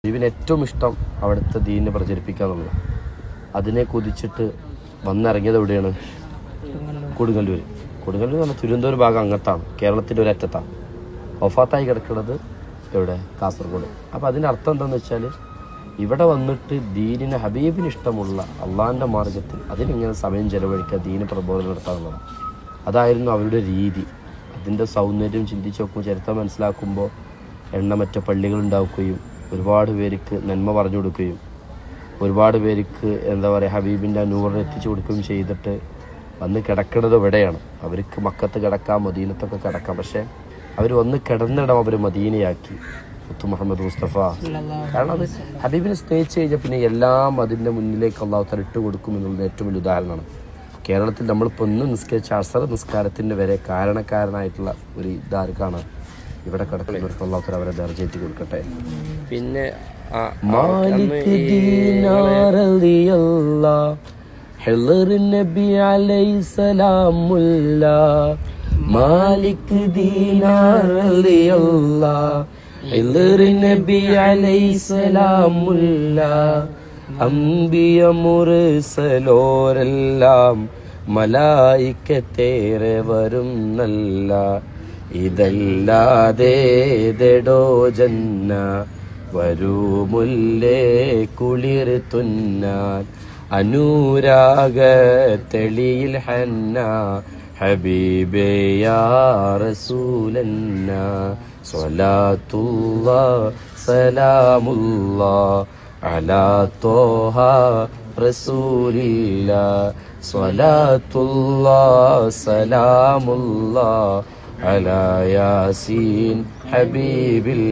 ഹബീബിന് ഏറ്റവും ഇഷ്ടം അവിടുത്തെ ദീനിനെ പ്രചരിപ്പിക്കുക എന്നുള്ളത്. അതിനെ കുതിച്ചിട്ട് വന്നിറങ്ങിയത് എവിടെയാണ്? കൊടുങ്ങല്ലൂർ. കൊടുങ്ങല്ലൂർ പറഞ്ഞാൽ തിരുവനന്തപുരം ഭാഗം അങ്ങത്താണ്, കേരളത്തിൻ്റെ ഒരു അറ്റത്താണ്. വഫാത്തായി കിടക്കുന്നത് എവിടെ? കാസർഗോഡ്. അപ്പോൾ അതിൻ്റെ അർത്ഥം എന്താണെന്ന് വെച്ചാൽ ഇവിടെ വന്നിട്ട് ദീനിന് ഹബീബിന് ഇഷ്ടമുള്ള അള്ളാഹിൻ്റെ മാർഗത്തിൽ അതിനിങ്ങനെ സമയം ചെലവഴിക്കുക, ദീന് പ്രബോധനം നടത്താമെന്നുള്ളത്. അതായിരുന്നു അവരുടെ രീതി. അതിൻ്റെ സൗന്ദര്യം ചിന്തിച്ച് നോക്കുമ്പോൾ, ചരിത്രം മനസ്സിലാക്കുമ്പോൾ എണ്ണമറ്റ പള്ളികൾ ഉണ്ടാക്കുകയും ഒരുപാട് പേർക്ക് നന്മ പറഞ്ഞു കൊടുക്കുകയും ഒരുപാട് പേർക്ക് എന്താ പറയുക ഹബീബിൻ്റെ നൂറിനെ എത്തിച്ചു കൊടുക്കുകയും ചെയ്തിട്ട് വന്ന് കിടക്കുന്നത് എവിടെയാണ്? അവർക്ക് മക്കത്ത് കിടക്കാം, മദീനത്തൊക്കെ കിടക്കാം. പക്ഷേ അവർ വന്ന് കിടന്നിടം അവർ മദീനയാക്കി. മുത്തു മുഹമ്മദ് മുസ്തഫ. കാരണം അത് ഹബീബിനെ സ്നേഹിച്ച് കഴിഞ്ഞാൽ പിന്നെ എല്ലാം അതിൻ്റെ മുന്നിലേക്ക് അള്ളാഹു തആല ഇട്ട് കൊടുക്കും എന്നുള്ളത് ഏറ്റവും വലിയ ഉദാഹരണമാണ്. കേരളത്തിൽ നമ്മളിപ്പോൾ ഒന്ന് നിസ്കരിച്ച അസർ നിസ്കാരത്തിൻ്റെ വരെ കാരണക്കാരനായിട്ടുള്ള ഒരു ഇതാർക്കാണ്? ഇവിടെ കിടക്കുന്നവർക്ക് അള്ളാഹു തആല അവരെ ദർജയേറ്റി കൊടുക്കട്ടെ. പിന്നെ മാലിക് ദീനാർ റളിയല്ലാഹ് ഹളർ നബി അലൈഹിസ്സലാമുല്ല മാലിക് ദീനാർ റളിയല്ലാഹ് ഹളർ നബി അലൈഹിസ്സലാമുല്ല അംബിയ മുർസലോരെല്ലാം മലായിക്കത്തേറെ വരും നല്ല ഇതല്ലാതേതെടോ ജന്ന വരൂമുല്ലേ കുളിർ തുന്നാൻ അനുരാഗ തെളിയിൽ ഹന്ന ഹബീബേ യാ റസൂലന്ന സ്വലാത്തുല്ലാഹ് സലാമുല്ലാഹ് അലാ ത്വാഹ റസൂലില്ലാഹ് സ്വലാത്തുല്ലാഹ് സലാമുല്ലാഹ് അലാ യാസീൻ ഹബീബിൽ